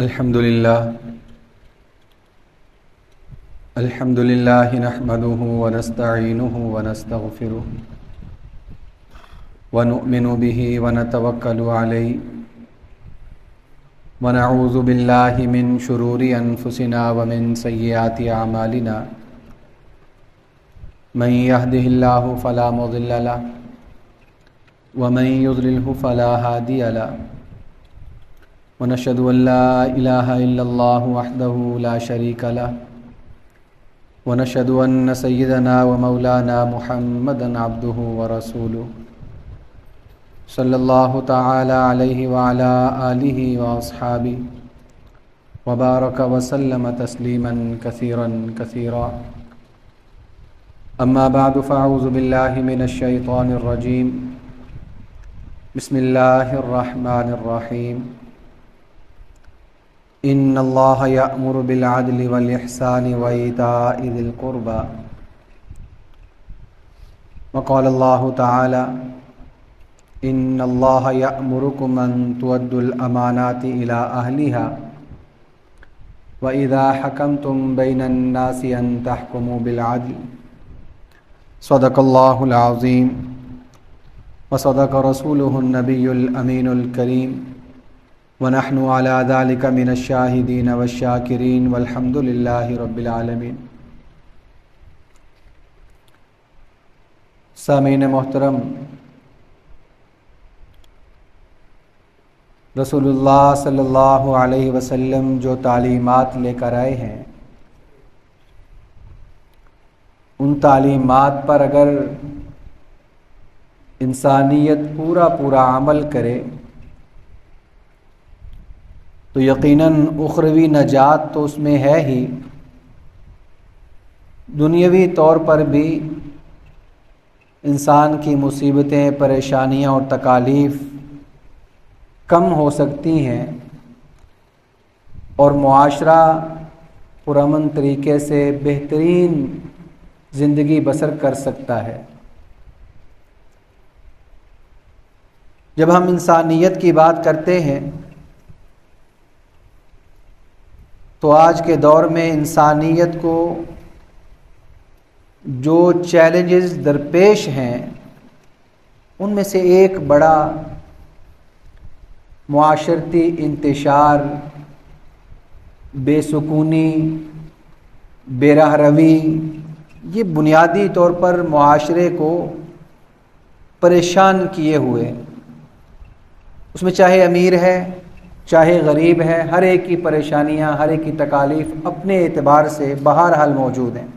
الحمد لله نحمده ونستعينه ونستغفره ونؤمن به ونتوكل عليه ونعوذ بالله من شرور أنفسنا ومن سيئات أعمالنا من يهده الله فلا مضل له ومن يضلله فلا هادي له ونشهد أن لا إله إلا الله وحده لا شريك له ونشهد أن سيدنا ومولانا محمدا عبده ورسوله صلى الله تعالى عليه وعلى آله وأصحابه وبارك وسلم تسليما كثيرا كثيرا أما بعد فأعوذ بالله من الشيطان الرجيم بسم الله الرحمن الرحيم إن الله يأمر بالعدل والإحسان وإيتاء ذي القربى وقال الله تعالى إن الله يأمركم أن تؤدوا الأمانات إلى أهلها وإذا حكمتم بين الناس أن تحكموا بالعدل صدق الله العظيم وصدق رسوله النبي الأمين الكريم ونحن على ذلك من الشاهدين والشاكرين والحمد لله رب العالمين۔ سامعین محترم، رسول اللہ صلی اللہ علیہ وسلم جو تعلیمات لے کر آئے ہیں، ان تعلیمات پر اگر انسانیت پورا عمل کرے تو یقیناً اخروی نجات تو اس میں ہے ہی، دنیاوی طور پر بھی انسان کی مصیبتیں، پریشانیاں اور تکالیف کم ہو سکتی ہیں اور معاشرہ پرامن طریقے سے بہترین زندگی بسر کر سکتا ہے۔ جب ہم انسانیت کی بات کرتے ہیں تو آج کے دور میں انسانیت کو جو چیلنجز درپیش ہیں ان میں سے ایک بڑا معاشرتی انتشار، بے سکونی، بے راہ روی، یہ بنیادی طور پر معاشرے کو پریشان کیے ہوئے، اس میں چاہے امیر ہے چاہے غریب ہے، ہر ایک کی پریشانیاں، ہر ایک کی تکالیف اپنے اعتبار سے بہرحال موجود ہیں۔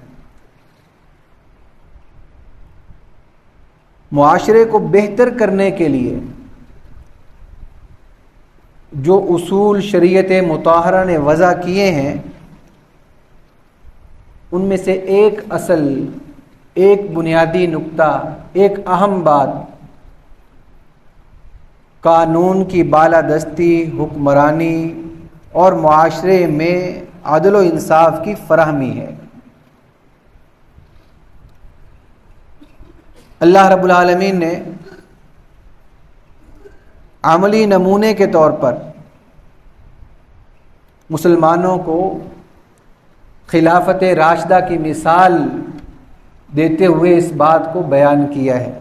معاشرے کو بہتر کرنے کے لیے جو اصول شریعت مطہرہ نے وضع کیے ہیں ان میں سے ایک اصل، ایک بنیادی نقطہ، ایک اہم بات قانون کی بالادستی، حکمرانی اور معاشرے میں عدل و انصاف کی فراہمی ہے۔ اللہ رب العالمین نے عملی نمونے کے طور پر مسلمانوں کو خلافت راشدہ کی مثال دیتے ہوئے اس بات کو بیان کیا ہے۔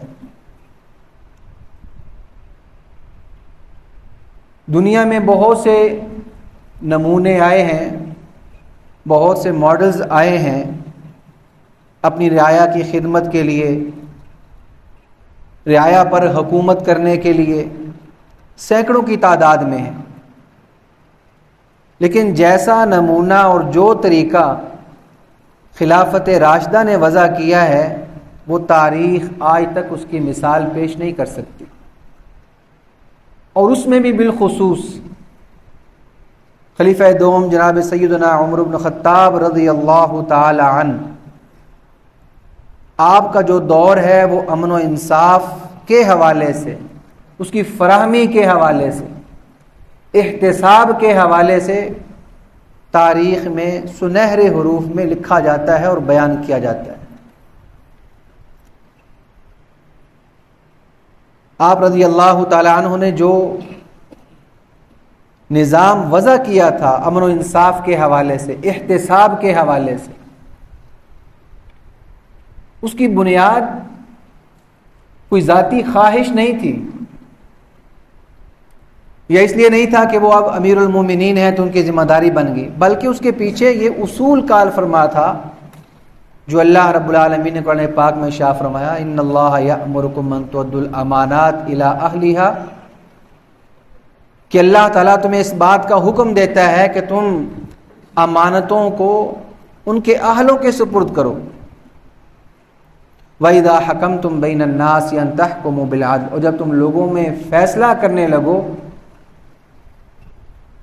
دنیا میں بہت سے نمونے آئے ہیں، بہت سے ماڈلز آئے ہیں اپنی رعایا کی خدمت کے لیے، رعایا پر حکومت کرنے کے لیے، سینکڑوں کی تعداد میں ہیں، لیکن جیسا نمونہ اور جو طریقہ خلافت راشدہ نے وضع کیا ہے وہ تاریخ آج تک اس کی مثال پیش نہیں کر سکتی، اور اس میں بھی بالخصوص خلیفہ دوم جناب سیدنا عمر بن خطاب رضی اللہ تعالی عنہ، آپ کا جو دور ہے وہ امن و انصاف کے حوالے سے، اس کی فراہمی کے حوالے سے، احتساب کے حوالے سے تاریخ میں سنہرے حروف میں لکھا جاتا ہے اور بیان کیا جاتا ہے۔ آپ رضی اللہ تعالی عنہ نے جو نظام وضع کیا تھا امن و انصاف کے حوالے سے، احتساب کے حوالے سے، اس کی بنیاد کوئی ذاتی خواہش نہیں تھی، یا اس لیے نہیں تھا کہ وہ اب امیر المومنین ہیں تو ان کی ذمہ داری بن گئی، بلکہ اس کے پیچھے یہ اصول کال فرما تھا جو اللہ رب العالمین نے قرآن پاک میں شاہ فرمایا، ان اللہ یأمرکم ان تؤدوا الامانات الی اہلھا، کہ اللہ تعالیٰ تمہیں اس بات کا حکم دیتا ہے کہ تم امانتوں کو ان کے اہلوں کے سپرد کرو۔ وَإِذَا حَكَمْتُمْ بَيْنَ النَّاسِ أَن تَحْكُمُوا بِالْعَدْلِ، اور جب تم لوگوں میں فیصلہ کرنے لگو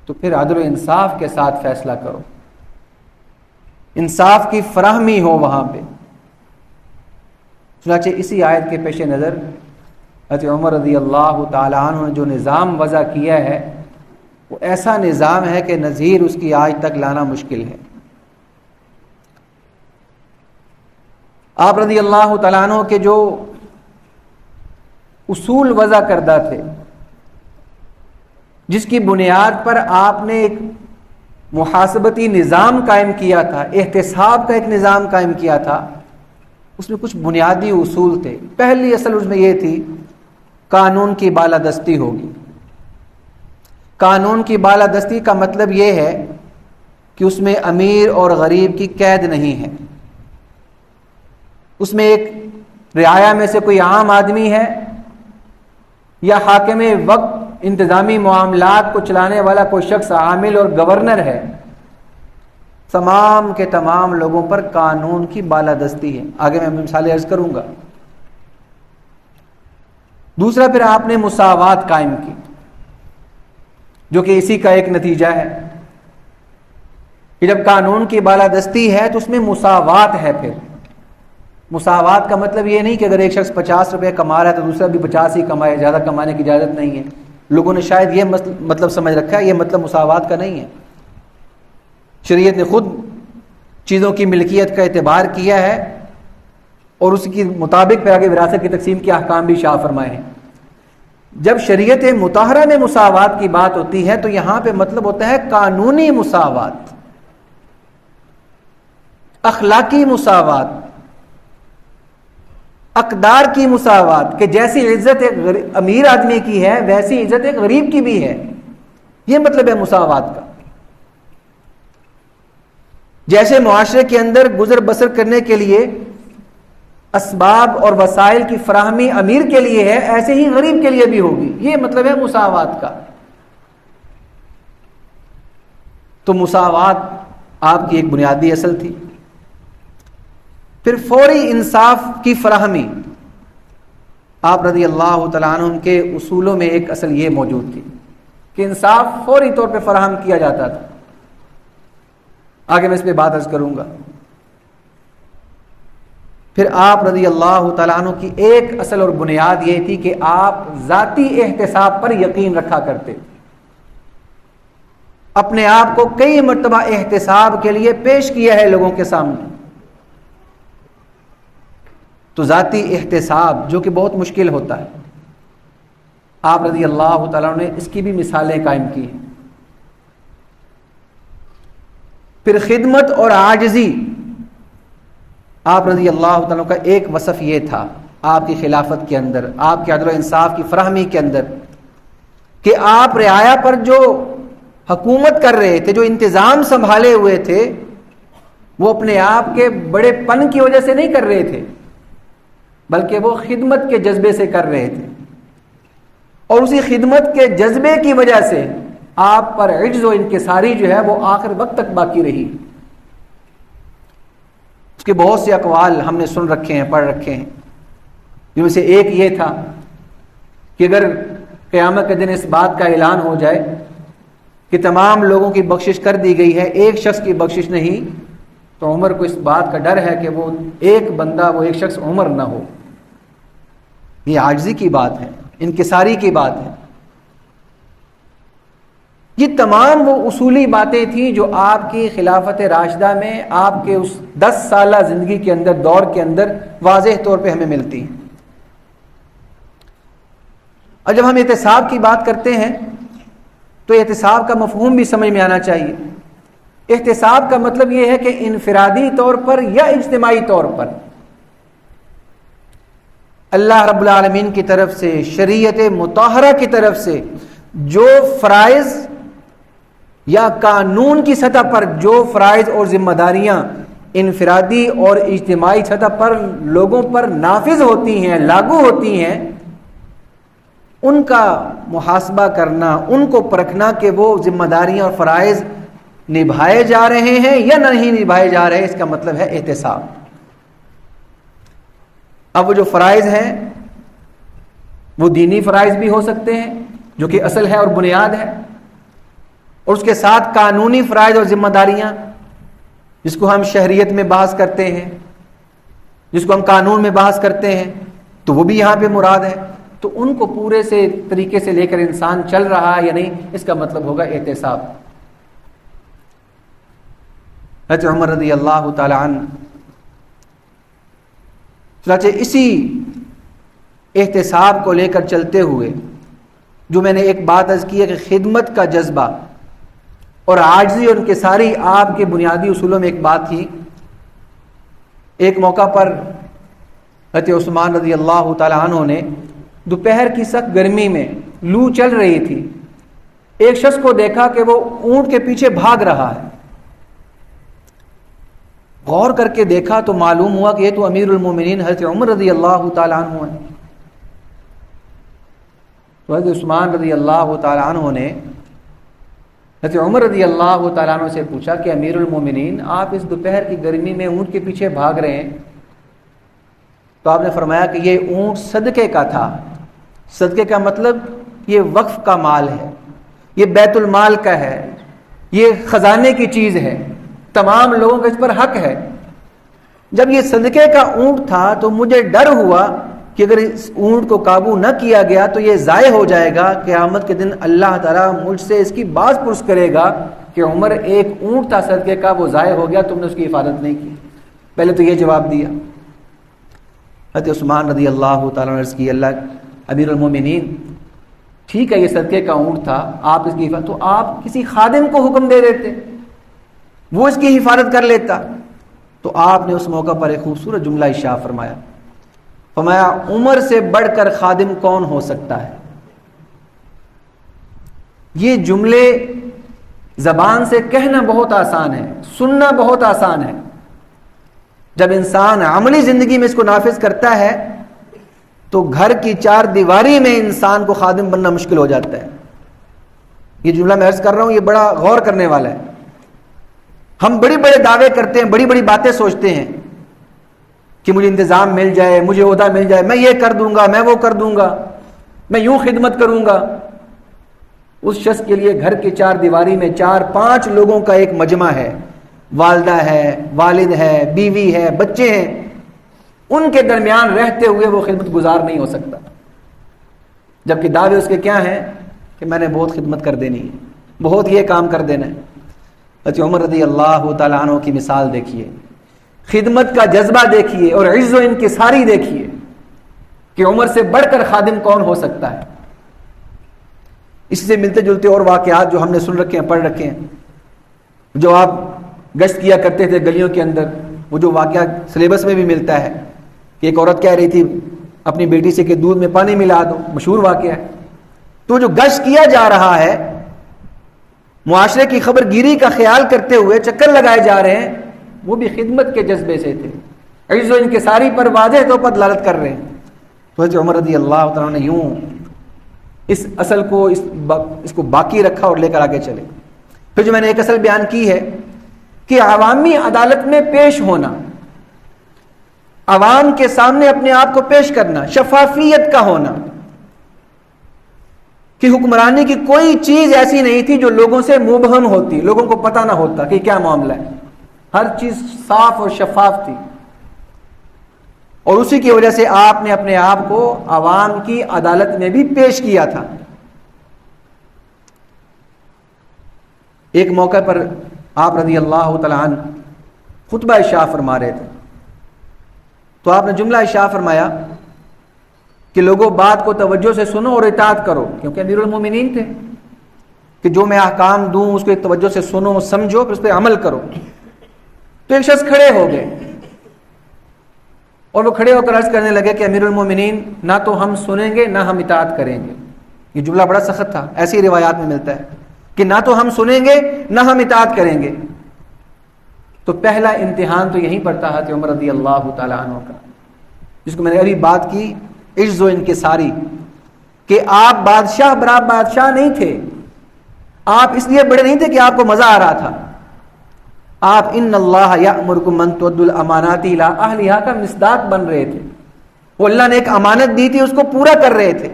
تو پھر عدل و انصاف کے ساتھ فیصلہ کرو، انصاف کی فراہمی ہو وہاں پہ۔ چنانچہ اسی آیت کے پیش نظر حضرت عمر رضی اللہ تعالی عنہ نے جو نظام وضع کیا ہے وہ ایسا نظام ہے کہ نظیر اس کی آج تک لانا مشکل ہے۔ آپ رضی اللہ تعالیٰ عنہ کے جو اصول وضع کردہ تھے، جس کی بنیاد پر آپ نے ایک محاسبتی نظام قائم کیا تھا، احتساب کا ایک نظام قائم کیا تھا، اس میں کچھ بنیادی اصول تھے۔ پہلی اصل اس میں یہ تھی، قانون کی بالادستی ہوگی۔ قانون کی بالادستی کا مطلب یہ ہے کہ اس میں امیر اور غریب کی قید نہیں ہے، اس میں ایک رعایا میں سے کوئی عام آدمی ہے یا حاکم وقت انتظامی معاملات کو چلانے والا کوئی شخص عامل اور گورنر ہے، تمام کے تمام لوگوں پر قانون کی بالادستی ہے۔ آگے میں مثالیں عرض کروں گا۔ دوسرا، پھر آپ نے مساوات قائم کی، جو کہ اسی کا ایک نتیجہ ہے کہ جب قانون کی بالادستی ہے تو اس میں مساوات ہے۔ پھر مساوات کا مطلب یہ نہیں کہ اگر ایک شخص 50 روپے کما رہا ہے تو دوسرا بھی 50 ہی کمائے، زیادہ کمانے کی اجازت نہیں ہے۔ لوگوں نے شاید یہ مطلب سمجھ رکھا ہے، یہ مطلب مساوات کا نہیں ہے۔ شریعت نے خود چیزوں کی ملکیت کا اعتبار کیا ہے اور اس کے مطابق پھر آگے وراثت کی تقسیم کے احکام بھی شائع فرمائے ہیں۔ جب شریعت مطہرہ میں مساوات کی بات ہوتی ہے تو یہاں پہ مطلب ہوتا ہے قانونی مساوات، اخلاقی مساوات، اقدار کی مساوات، کہ جیسی عزت ایک امیر آدمی کی ہے ویسی عزت ایک غریب کی بھی ہے۔ یہ مطلب ہے مساوات کا۔ جیسے معاشرے کے اندر گزر بسر کرنے کے لیے اسباب اور وسائل کی فراہمی امیر کے لیے ہے، ایسے ہی غریب کے لیے بھی ہوگی۔ یہ مطلب ہے مساوات کا۔ تو مساوات آپ کی ایک بنیادی اصل تھی۔ پھر فوری انصاف کی فراہمی، آپ رضی اللہ تعالیٰ عنہ کے اصولوں میں ایک اصل یہ موجود تھی کہ انصاف فوری طور پہ فراہم کیا جاتا تھا۔ آگے میں اس پہ بات عرض کروں گا۔ پھر آپ رضی اللہ تعالیٰ عنہ کی ایک اصل اور بنیاد یہ تھی کہ آپ ذاتی احتساب پر یقین رکھا کرتے، اپنے آپ کو کئی مرتبہ احتساب کے لیے پیش کیا ہے لوگوں کے سامنے۔ تو ذاتی احتساب جو کہ بہت مشکل ہوتا ہے، آپ رضی اللہ تعالیٰ عنہ نے اس کی بھی مثالیں قائم کی ہیں۔ پھر خدمت اور عاجزی، آپ رضی اللہ تعالیٰ کا ایک وصف یہ تھا آپ کی خلافت کے اندر، آپ کے عدل و انصاف کی فراہمی کے اندر، کہ آپ رعایا پر جو حکومت کر رہے تھے، جو انتظام سنبھالے ہوئے تھے، وہ اپنے آپ کے بڑے پن کی وجہ سے نہیں کر رہے تھے، بلکہ وہ خدمت کے جذبے سے کر رہے تھے، اور اسی خدمت کے جذبے کی وجہ سے آپ پر عجز و انکساری جو ہے وہ آخر وقت تک باقی رہی۔ اس کے بہت سے اقوال ہم نے سن رکھے ہیں، پڑھ رکھے ہیں، جن میں سے ایک یہ تھا کہ اگر قیامت کے دن اس بات کا اعلان ہو جائے کہ تمام لوگوں کی بخشش کر دی گئی ہے، ایک شخص کی بخشش نہیں، تو عمر کو اس بات کا ڈر ہے کہ وہ ایک بندہ، وہ ایک شخص عمر نہ ہو۔ یہ عاجزی کی بات ہے، انکساری کی بات ہے۔ یہ تمام وہ اصولی باتیں تھیں جو آپ کی خلافت راشدہ میں آپ کے اس 10 سالہ زندگی کے اندر، دور کے اندر واضح طور پہ ہمیں ملتی ہیں۔ اور جب ہم احتساب کی بات کرتے ہیں تو احتساب کا مفہوم بھی سمجھ میں آنا چاہیے۔ احتساب کا مطلب یہ ہے کہ انفرادی طور پر یا اجتماعی طور پر اللہ رب العالمین کی طرف سے، شریعت مطہرہ کی طرف سے جو فرائض یا قانون کی سطح پر جو فرائض اور ذمہ داریاں انفرادی اور اجتماعی سطح پر لوگوں پر نافذ ہوتی ہیں، لاگو ہوتی ہیں، ان کا محاسبہ کرنا، ان کو پرکھنا کہ وہ ذمہ داریاں اور فرائض نبھائے جا رہے ہیں یا نہیں نبھائے جا رہے، اس کا مطلب ہے احتساب۔ اب وہ جو فرائض ہیں وہ دینی فرائض بھی ہو سکتے ہیں جو کہ اصل ہے اور بنیاد ہے، اور اس کے ساتھ قانونی فرائض اور ذمہ داریاں جس کو ہم شہریت میں بحث کرتے ہیں، جس کو ہم قانون میں بحث کرتے ہیں، تو وہ بھی یہاں پہ مراد ہے۔ تو ان کو پورے سے طریقے سے لے کر انسان چل رہا ہے یا نہیں، اس کا مطلب ہوگا احتساب۔ حضرت عمر رضی اللہ تعالی عنہ چنانچہ اسی احتساب کو لے کر چلتے ہوئے جو میں نے ایک بات عرض کی ہے کہ خدمت کا جذبہ اور عاجزی اور انکساری آپ کے بنیادی اصولوں میں ایک بات تھی۔ ایک موقع پر حضرت عثمان رضی اللہ تعالی عنہ نے دوپہر کی سخت گرمی میں لو چل رہی تھی، ایک شخص کو دیکھا کہ وہ اونٹ کے پیچھے بھاگ رہا ہے۔ غور کر کے دیکھا تو معلوم ہوا کہ یہ تو امیر المومنین حضرت عمر رضی اللہ تعالی عنہ ہیں۔ تو حضرت عثمان رضی اللہ تعالی عنہ نے حضرت عمر رضی اللہ تعالیٰ عنہ سے پوچھا کہ امیر المومنین آپ اس دوپہر کی گرمی میں اونٹ کے پیچھے بھاگ رہے ہیں، تو آپ نے فرمایا کہ یہ اونٹ صدقے کا تھا۔ صدقے کا مطلب یہ وقف کا مال ہے، یہ بیت المال کا ہے، یہ خزانے کی چیز ہے، تمام لوگوں کا اس پر حق ہے۔ جب یہ صدقے کا اونٹ تھا تو مجھے ڈر ہوا کہ اگر اس اونٹ کو قابو نہ کیا گیا تو یہ ضائع ہو جائے گا، قیامت کے دن اللہ تعالیٰ مجھ سے اس کی باز پرس کرے گا کہ عمر ایک اونٹ تھا صدقے کا، وہ ضائع ہو گیا، تم نے اس کی حفاظت نہیں کی۔ پہلے تو یہ جواب دیا۔ حضرت عثمان رضی اللہ تعالیٰ نے عرض کی اللہ امیر المومنین ٹھیک ہے یہ صدقے کا اونٹ تھا، آپ اس کی حفاظت، تو آپ کسی خادم کو حکم دے دیتے، وہ اس کی حفاظت کر لیتا۔ تو آپ نے اس موقع پر ایک خوبصورت جملہ ارشاد فرمایا، فرمایا عمر سے بڑھ کر خادم کون ہو سکتا ہے۔ یہ جملے زبان سے کہنا بہت آسان ہے، سننا بہت آسان ہے، جب انسان عملی زندگی میں اس کو نافذ کرتا ہے تو گھر کی چار دیواری میں انسان کو خادم بننا مشکل ہو جاتا ہے۔ یہ جملہ میں عرض کر رہا ہوں، یہ بڑا غور کرنے والا ہے۔ ہم بڑے بڑے دعوے کرتے ہیں، بڑی بڑی باتیں سوچتے ہیں کہ مجھے انتظام مل جائے، مجھے عہدہ مل جائے، میں یہ کر دوں گا، میں وہ کر دوں گا، میں یوں خدمت کروں گا۔ اس شخص کے لیے گھر کی چار دیواری میں 4-5 لوگوں کا ایک مجمع ہے، والدہ ہے، والد ہے، بیوی ہے، بچے ہیں، ان کے درمیان رہتے ہوئے وہ خدمت گزار نہیں ہو سکتا، جبکہ دعوے اس کے کیا ہیں کہ میں نے بہت خدمت کر دینی ہے، بہت یہ کام کر دینا ہے۔ حضرت عمر رضی اللہ تعالیٰ عنہ کی مثال دیکھیے، خدمت کا جذبہ دیکھیے اور عز و انکساری دیکھیے کہ عمر سے بڑھ کر خادم کون ہو سکتا ہے۔ اس سے ملتے جلتے اور واقعات جو ہم نے سن رکھے ہیں، پڑھ رکھے ہیں، جو آپ گشت کیا کرتے تھے گلیوں کے اندر، وہ جو واقعہ سلیبس میں بھی ملتا ہے کہ ایک عورت کہہ رہی تھی اپنی بیٹی سے کہ دودھ میں پانی ملا دو، مشہور واقعہ ہے۔ تو جو گشت کیا جا رہا ہے، معاشرے کی خبر گیری کا خیال کرتے ہوئے چکر لگائے جا رہے ہیں، وہ بھی خدمت کے جذبے سے تھے، عز و انکساری پر واضح طور پر دلالت کر رہے ہیں۔ تو حضرت عمر رضی اللہ تعالیٰ نے یوں اس اصل کو اس کو باقی رکھا اور لے کر آگے چلے۔ پھر جو میں نے ایک اصل بیان کی ہے کہ عوامی عدالت میں پیش ہونا، عوام کے سامنے اپنے آپ کو پیش کرنا، شفافیت کا ہونا، کہ حکمرانی کی کوئی چیز ایسی نہیں تھی جو لوگوں سے مبہم ہوتی، لوگوں کو پتہ نہ ہوتا کہ کیا معاملہ ہے، ہر چیز صاف اور شفاف تھی، اور اسی کی وجہ سے آپ نے اپنے آپ کو عوام کی عدالت میں بھی پیش کیا تھا۔ ایک موقع پر آپ رضی اللہ تعالیٰ عنہ خطبہ ارشاد فرما رہے تھے، تو آپ نے جملہ ارشاد فرمایا کہ لوگوں بات کو توجہ سے سنو اور اطاعت کرو، کیونکہ امیر المومنین تھے۔ کہ جو میں احکام دوں اس کو ایک توجہ سے سنو، سمجھو، پھر اس پہ عمل کرو. تو ایک شخص کھڑے ہو گئے اور وہ کھڑے ہو کر عرض کرنے لگے کہ امیر المومنین، نہ تو ہم سنیں گے نہ ہم اطاعت کریں گے. یہ جملہ بڑا سخت تھا، ایسی روایات میں ملتا ہے کہ نہ تو ہم سنیں گے نہ ہم اطاعت کریں گے. تو پہلا امتحان تو یہیں پر تھا حضرت عمر رضی اللہ تعالیٰ عنہ کا، جس کو میں نے ابھی بات کی، عجز و انکساری، کہ آپ بادشاہ برابر بادشاہ نہیں تھے. آپ اس لیے بڑے نہیں تھے کہ آپ کو مزہ آ رہا تھا. آپ ان اللہ یأمرکم ان تؤدوا الامانات الی اہلھا کا مصداق بن رہے تھے. وہ اللہ نے ایک امانت دی تھی، اس کو پورا کر رہے تھے.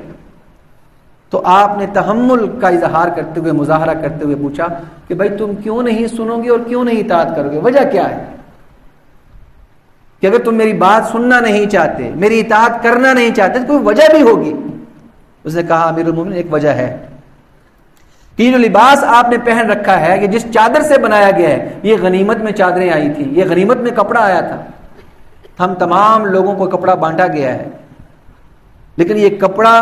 تو آپ نے تحمل کا اظہار کرتے ہوئے، مظاہرہ کرتے ہوئے پوچھا کہ بھائی تم کیوں نہیں سنو گے اور کیوں نہیں اطاعت کرو گے؟ وجہ کیا ہے کہ اگر تم میری بات سننا نہیں چاہتے، میری اطاعت کرنا نہیں چاہتے، تو کوئی وجہ بھی ہوگی. اس نے کہا امیر المومنین ایک وجہ ہے کہ یہ جو لباس آپ نے پہن رکھا ہے، کہ جس چادر سے بنایا گیا ہے، یہ غنیمت میں چادریں آئی تھی، یہ غنیمت میں کپڑا آیا تھا. ہم تمام لوگوں کو کپڑا بانٹا گیا ہے، لیکن یہ کپڑا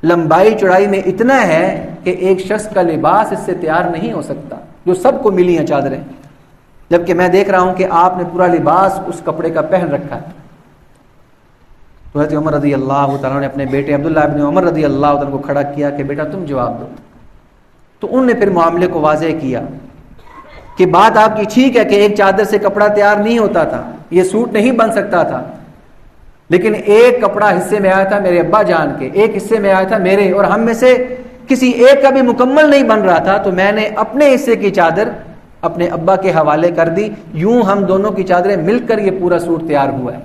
لمبائی چوڑائی میں اتنا ہے کہ ایک شخص کا لباس اس سے تیار نہیں ہو سکتا، جو سب کو ملی ہیں چادریں، جبکہ میں دیکھ رہا ہوں کہ آپ نے پورا لباس اس کپڑے کا پہن رکھا ہے. تو حضرت عمر رضی اللہ تعالیٰ نے اپنے بیٹے عبداللہ ابن عمر رضی اللہ تعالیٰ کو کھڑا کیا کہ بیٹا تم جواب دو. تو انہوں نے پھر معاملے کو واضح کیا کہ بات آپ کی ٹھیک ہے کہ ایک چادر سے کپڑا تیار نہیں ہوتا تھا، یہ سوٹ نہیں بن سکتا تھا، لیکن ایک کپڑا حصے میں آیا تھا میرے ابا جان کے، ایک حصے میں آیا تھا میرے، اور ہم میں سے کسی ایک کا بھی مکمل نہیں بن رہا تھا. تو میں نے اپنے حصے کی چادر اپنے ابا کے حوالے کر دی، یوں ہم دونوں کی چادریں مل کر یہ پورا سوٹ تیار ہوا ہے.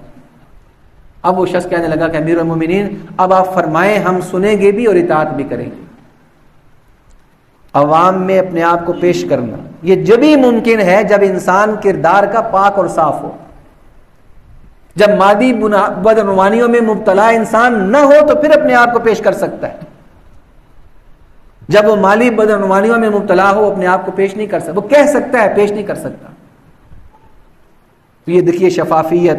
اب وہ شخص کہنے لگا کہ امیر المومنین اب آپ فرمائیں، ہم سنیں گے بھی اور اطاعت بھی کریں گے. عوام میں اپنے آپ کو پیش کرنا یہ جبھی ممکن ہے جب انسان کردار کا پاک اور صاف ہو. جب مادی بدعنوانیوں میں مبتلا انسان نہ ہو تو پھر اپنے آپ کو پیش کر سکتا ہے. جب وہ مالی بدعنوانیوں میں مبتلا ہو اپنے آپ کو پیش نہیں کر سکتا، وہ کہہ سکتا ہے، پیش نہیں کر سکتا. تو یہ دیکھیے شفافیت،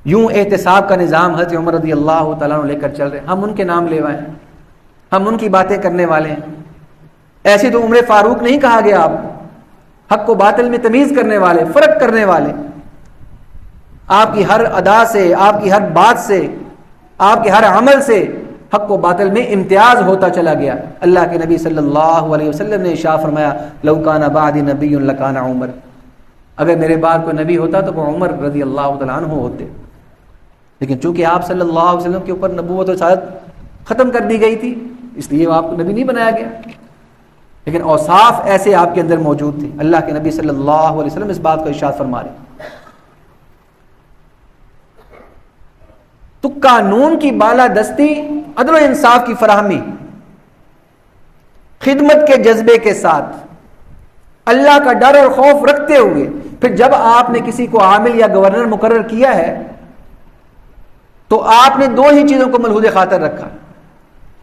یوں احتساب کا نظام حضرت عمر رضی اللہ تعالیٰ عنہ لے کر چل رہے ہیں. ہم ان کے نام لیوائے ہیں، ہم ان کی باتیں کرنے والے ہیں. ایسے تو عمر فاروق نہیں کہا گیا آپ کو، حق و باطل میں تمیز کرنے والے، فرق کرنے والے. آپ کی ہر ادا سے، آپ کی ہر بات سے، آپ کے ہر عمل سے حق و باطل میں امتیاز ہوتا چلا گیا. اللہ کے نبی صلی اللہ علیہ وسلم نے ارشاد فرمایا لو کان بعدی نبی لکان عمر، اگر میرے بعد کوئی نبی ہوتا تو وہ عمر رضی اللہ تعالیٰ عنہ ہوتے. لیکن چونکہ آپ صلی اللہ علیہ وسلم کے اوپر نبوت و رسالت ختم کر دی گئی تھی، اس لیے آپ کو نبی نہیں بنایا گیا، لیکن اوصاف ایسے آپ کے اندر موجود تھے. اللہ کے نبی صلی اللہ علیہ وسلم اس بات کو ارشاد فرما رہے. تو قانون کی بالادستی، عدل و انصاف کی فراہمی، خدمت کے جذبے کے ساتھ، اللہ کا ڈر اور خوف رکھتے ہوئے، پھر جب آپ نے کسی کو عامل یا گورنر مقرر کیا ہے تو آپ نے دو ہی چیزوں کو ملحوظ خاطر رکھا،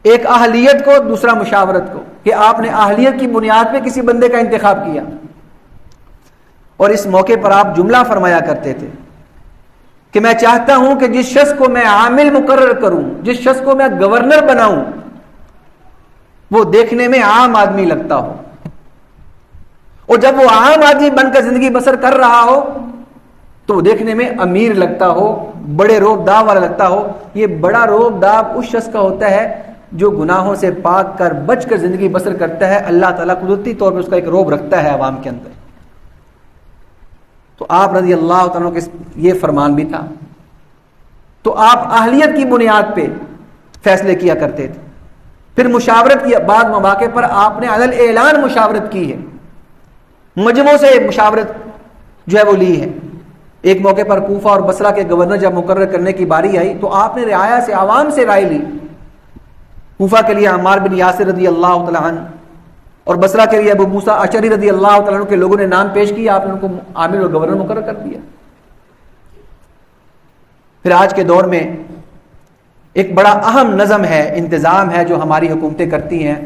ایک اہلیت کو، دوسرا مشاورت کو، کہ آپ نے اہلیت کی بنیاد پہ کسی بندے کا انتخاب کیا. اور اس موقع پر آپ جملہ فرمایا کرتے تھے کہ میں چاہتا ہوں کہ جس شخص کو میں عامل مقرر کروں، جس شخص کو میں گورنر بناؤں، وہ دیکھنے میں عام آدمی لگتا ہو، اور جب وہ عام آدمی بن کر زندگی بسر کر رہا ہو تو وہ دیکھنے میں امیر لگتا ہو، بڑے روب داب والا لگتا ہو. یہ بڑا روب داب اس شخص کا ہوتا ہے جو گناہوں سے پاک کر بچ کر زندگی بسر کرتا ہے. اللہ تعالیٰ قدرتی طور پہ اس کا ایک روب رکھتا ہے عوام کے اندر. تو آپ رضی اللہ تعالیٰ کے یہ فرمان بھی تھا. تو آپ اہلیت کی بنیاد پہ فیصلے کیا کرتے تھے. پھر مشاورت کی بعض مواقع پر آپ نے عدل اعلان مشاورت کی ہے، مجموعوں سے مشاورت جو ہے وہ لی ہے. ایک موقع پر کوفہ اور بصرہ کے گورنر جب مقرر کرنے کی باری آئی تو آپ نے رعایا سے، عوام سے رائے لی. کوفہ کے لیے عمار بن یاسر رضی اللہ تعالیٰ عنہ اور بصرہ کے لیے ابو موسیٰ اشعری رضی اللہ تعالیٰ عنہ کے لوگوں نے نام پیش کیا. آپ نے ان کو عامل اور گورنر مقرر کر دیا. پھر آج کے دور میں ایک بڑا اہم نظم ہے، انتظام ہے جو ہماری حکومتیں کرتی ہیں،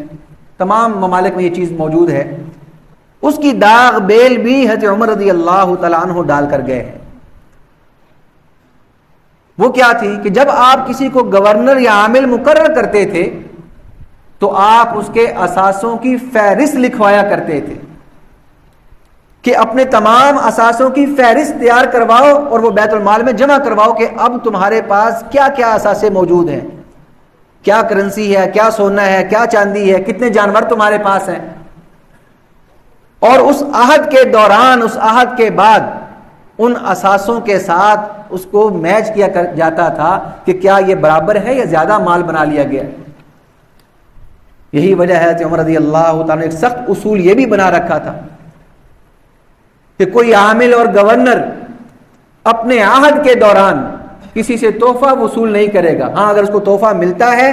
تمام ممالک میں یہ چیز موجود ہے. اس کی داغ بیل بھی حضرت عمر رضی اللہ تعالیٰ عنہ ڈال کر گئے ہیں. وہ کیا تھی کہ جب آپ کسی کو گورنر یا عامل مقرر کرتے تھے تو آپ اس کے اثاثوں کی فہرست لکھوایا کرتے تھے کہ اپنے تمام اثاثوں کی فہرست تیار کرواؤ اور وہ بیت المال میں جمع کرواؤ کہ اب تمہارے پاس کیا کیا اثاثے موجود ہیں، کیا کرنسی ہے، کیا سونا ہے، کیا چاندی ہے، کتنے جانور تمہارے پاس ہیں. اور اس عہد کے دوران، اس عہد کے بعد ان اثاثوں کے ساتھ اس کو میچ کیا جاتا تھا کہ کیا یہ برابر ہے یا زیادہ مال بنا لیا گیا. یہی وجہ ہے کہ عمر رضی اللہ تعالیٰ نے ایک سخت اصول یہ بھی بنا رکھا تھا کہ کوئی عامل اور گورنر اپنے عہد کے دوران کسی سے تحفہ وصول نہیں کرے گا. ہاں اگر اس کو تحفہ ملتا ہے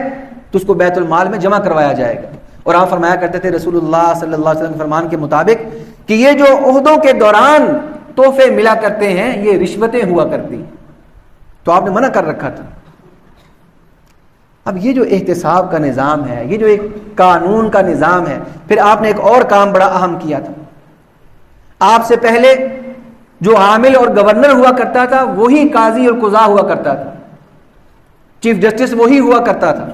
تو اس کو بیت المال میں جمع کروایا جائے گا. اور آپ فرمایا کرتے تھے رسول اللہ صلی اللہ علیہ وسلم کے فرمان کے مطابق کہ یہ جو عہدوں کے دوران تحفے ملا کرتے ہیں یہ رشوتیں ہوا کرتی، تو آپ نے منع کر رکھا تھا. اب یہ جو احتساب کا نظام ہے، یہ جو ایک قانون کا نظام ہے، پھر آپ نے ایک اور کام بڑا اہم کیا تھا. آپ سے پہلے جو عامل اور گورنر ہوا کرتا تھا وہی قاضی اور قضا ہوا کرتا تھا، چیف جسٹس وہی ہوا کرتا تھا.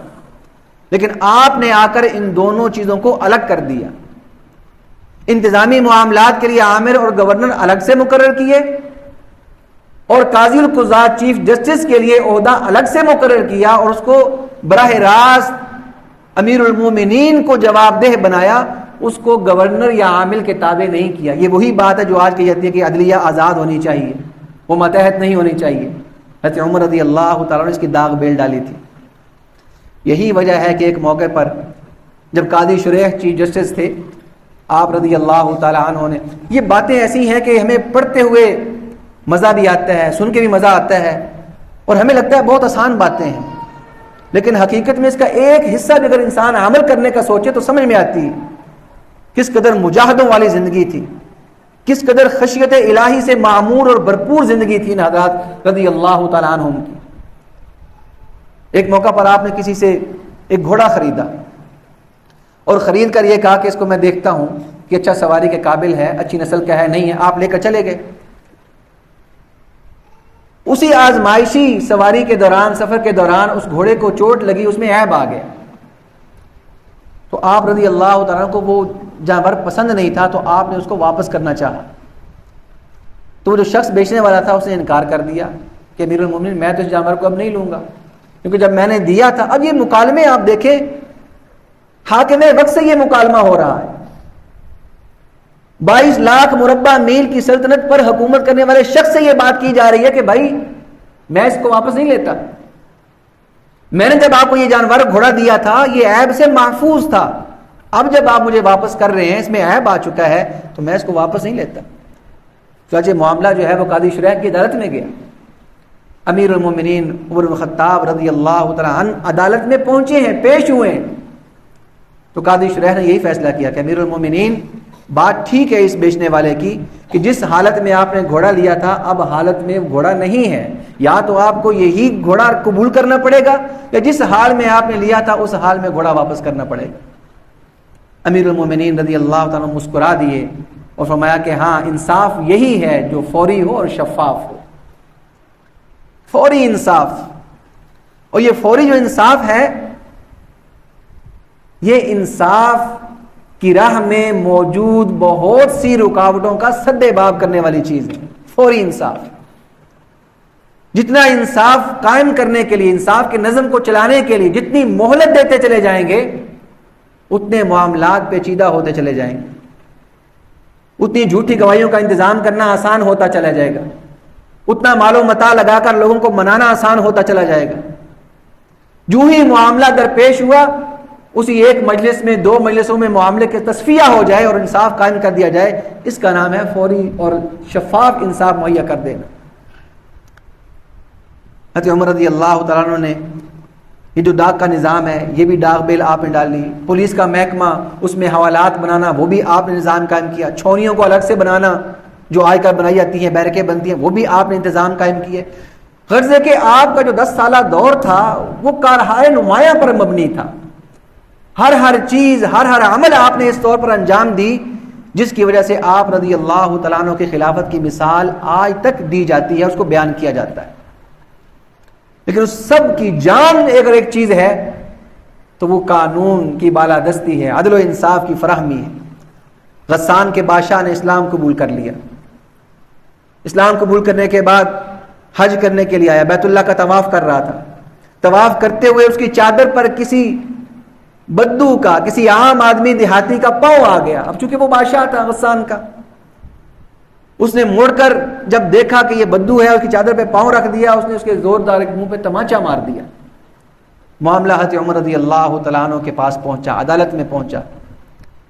لیکن آپ نے آ کر ان دونوں چیزوں کو الگ کر دیا. انتظامی معاملات کے لیے عامل اور گورنر الگ سے مقرر کیے اور قاضی القضاء چیف جسٹس کے لیے عہدہ الگ سے مقرر کیا اور اس کو براہ راست امیر المومنین کو جواب دہ بنایا، اس کو گورنر یا عامل کے تابع نہیں کیا. یہ وہی بات ہے جو آج کہی جاتی ہے کہ عدلیہ آزاد ہونی چاہیے، وہ ماتحت نہیں ہونی چاہیے. حضرت عمر رضی اللہ تعالیٰ نے اس کی داغ بیل ڈالی تھی. یہی وجہ ہے کہ ایک موقع پر جب قاضی شریح چیف جسٹس تھے، آپ رضی اللہ تعالیٰ عنہ نے، یہ باتیں ایسی ہیں کہ ہمیں پڑھتے ہوئے مزہ بھی آتا ہے، سن کے بھی مزہ آتا ہے اور ہمیں لگتا ہے بہت آسان باتیں ہیں، لیکن حقیقت میں اس کا ایک حصہ بھی اگر انسان عمل کرنے کا سوچے تو سمجھ میں آتی ہے کس قدر مجاہدوں والی زندگی تھی، کس قدر خشیت الہی سے معمور اور بھرپور زندگی تھی حضرات رضی اللہ تعالیٰ عنہم کی. ایک موقع پر آپ نے کسی سے ایک گھوڑا خریدا اور خرید کر یہ کہا کہ اس کو میں دیکھتا ہوں کہ اچھا سواری کے قابل ہے، اچھی نسل کا ہے، نہیں ہے. آپ لے کر چلے گئے. اسی آزمائشی سواری کے دوران، سفر کے دوران اس گھوڑے کو چوٹ لگی، اس میں عیب آ گیا. تو آپ رضی اللہ تعالیٰ کو وہ جانور پسند نہیں تھا تو آپ نے اس کو واپس کرنا چاہا. تو وہ جو شخص بیچنے والا تھا اس نے انکار کر دیا کہ امیر المومنین میں تو اس جانور کو اب نہیں لوں گا کیونکہ جب میں نے دیا تھا. اب یہ مکالمے آپ دیکھیں، حاکم وقت سے یہ مکالمہ ہو رہا ہے. 22 لاکھ مربع میل کی سلطنت پر حکومت کرنے والے شخص سے یہ بات کی جا رہی ہے کہ بھائی میں اس کو واپس نہیں لیتا. میں نے جب آپ کو یہ جانور گھوڑا دیا تھا یہ عیب سے محفوظ تھا، اب جب آپ مجھے واپس کر رہے ہیں اس میں عیب آ چکا ہے تو میں اس کو واپس نہیں لیتا. چنانچہ معاملہ جو ہے وہ قاضی شریح کی عدالت میں گیا. امیر المومنین عمر بن الخطاب رضی اللہ تعالیٰ عنہ عدالت میں پہنچے ہیں، پیش ہوئے ہیں. تو قاضی شریح نے یہی فیصلہ کیا کہ امیر المومنین بات ٹھیک ہے اس بیچنے والے کی کہ جس حالت میں آپ نے گھوڑا لیا تھا اب حالت میں گھوڑا نہیں ہے، یا تو آپ کو یہی گھوڑا قبول کرنا پڑے گا یا جس حال میں آپ نے لیا تھا اس حال میں گھوڑا واپس کرنا پڑے گا. امیر المومنین رضی اللہ تعالیٰ مسکرا دیے اور فرمایا کہ ہاں انصاف یہی ہے جو فوری ہو اور شفاف ہو. فوری انصاف. اور یہ فوری جو انصاف ہے یہ انصاف کی راہ میں موجود بہت سی رکاوٹوں کا سد باب کرنے والی چیز ہے. فوری انصاف. جتنا انصاف قائم کرنے کے لیے، انصاف کے نظم کو چلانے کے لیے جتنی مہلت دیتے چلے جائیں گے اتنے معاملات پیچیدہ ہوتے چلے جائیں گے، اتنی جھوٹی گواہیوں کا انتظام کرنا آسان ہوتا چلا جائے گا، اتنا مال و متاع لگا کر لوگوں کو منانا آسان ہوتا چلا جائے گا. جو ہی معاملہ درپیش ہوا اسی ایک مجلس میں 2 مجلسوں میں معاملے کے تصفیہ ہو جائے اور انصاف قائم کر دیا جائے، اس کا نام ہے فوری اور شفاف انصاف مہیا کر دینا. حضرت عمر رضی اللہ تعالیٰ عنہ نے یہ جو ڈاک کا نظام ہے یہ بھی ڈاک بیل آپ نے ڈال لی. پولیس کا محکمہ اس میں حوالات بنانا وہ بھی آپ نے نظام قائم کیا. چھونیوں کو الگ سے بنانا جو آج کل بنائی جاتی ہیں، بیرکیں بنتی ہیں، وہ بھی آپ نے انتظام قائم کیے. غرض ہے کہ آپ کا جو 10 سالہ دور تھا وہ کارہائے نمایاں پر مبنی تھا. ہر چیز، ہر عمل آپ نے اس طور پر انجام دی جس کی وجہ سے آپ رضی اللہ تعالیٰ عنہ کی خلافت کی مثال آج تک دی جاتی ہے، اس کو بیان کیا جاتا ہے. لیکن اس سب کی جان اگر ایک چیز ہے تو وہ قانون کی بالادستی ہے، عدل و انصاف کی فراہمی ہے۔ غسان کے بادشاہ نے اسلام قبول کر لیا، اسلام قبول کرنے کے بعد حج کرنے کے لیے آیا، بیت اللہ کا طواف کر رہا تھا، طواف کرتے ہوئے اس کی چادر پر کسی بدو کا، کسی عام آدمی دیہاتی کا پاؤں آ گیا۔ اب چونکہ وہ بادشاہ تھا غسان کا، اس نے مڑ کر جب دیکھا کہ یہ بدو ہے، اس کی چادر پہ پاؤں رکھ دیا، اس نے اس کے زوردار منہ پہ تمانچہ مار دیا۔ معاملہ حضرت عمر رضی اللہ تعالیٰ عنہ کے پاس پہنچا، عدالت میں پہنچا،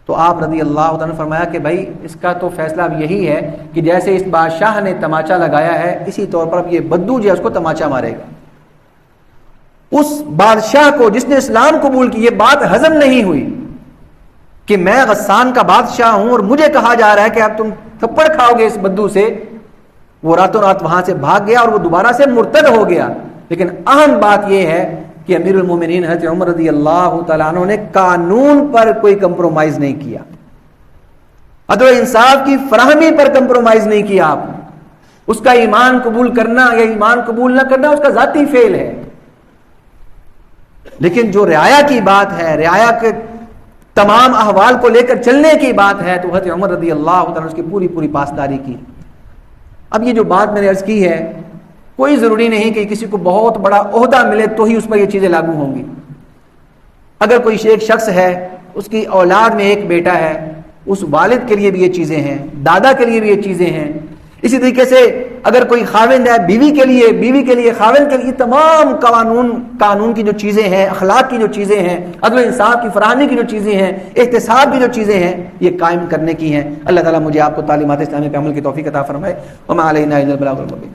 تو آپ رضی اللہ تعالیٰ نے فرمایا کہ بھائی اس کا تو فیصلہ اب یہی ہے کہ جیسے اس بادشاہ نے تمانچہ لگایا ہے، اسی طور پر اب یہ بدو جو ہے اس کو تمانچہ مارے گا۔ اس بادشاہ کو جس نے اسلام قبول کی، یہ بات ہضم نہیں ہوئی کہ میں غسان کا بادشاہ ہوں اور مجھے کہا جا رہا ہے کہ اب تم تھپڑ کھاؤ گے اس بدو سے۔ وہ راتوں رات وہاں سے بھاگ گیا اور وہ دوبارہ سے مرتد ہو گیا۔ لیکن اہم بات یہ ہے کہ امیر المومنین حضرت عمر رضی اللہ تعالیٰ عنہ نے قانون پر کوئی کمپرومائز نہیں کیا، عدل و انصاف کی فراہمی پر کمپرومائز نہیں کیا۔ آپ نے اس کا ایمان قبول کرنا یا ایمان قبول نہ کرنا اس کا ذاتی فعل ہے، لیکن جو رعایا کی بات ہے، رعایا کے تمام احوال کو لے کر چلنے کی بات ہے، تو حضرت عمر رضی اللہ تعالیٰ نے اس کی پوری پوری پاسداری کی۔ اب یہ جو بات میں نے عرض کی ہے، کوئی ضروری نہیں کہ کسی کو بہت بڑا عہدہ ملے تو ہی اس پر یہ چیزیں لاگو ہوں گی۔ اگر کوئی ایک شخص ہے، اس کی اولاد میں ایک بیٹا ہے، اس والد کے لیے بھی یہ چیزیں ہیں، دادا کے لیے بھی یہ چیزیں ہیں۔ اسی طریقے سے اگر کوئی خاوند ہے، بیوی کے لیے خاوند کے لیے، تمام قانون کی جو چیزیں ہیں، اخلاق کی جو چیزیں ہیں، عدل و انصاف کی فراہمی کی جو چیزیں ہیں، احتساب کی جو چیزیں ہیں، یہ قائم کرنے کی ہیں۔ اللہ تعالیٰ مجھے آپ کو تعلیمات اسلامی پہ عمل کی توفیق عطا فرمائے۔ وما علینا الا البلاغ المبین۔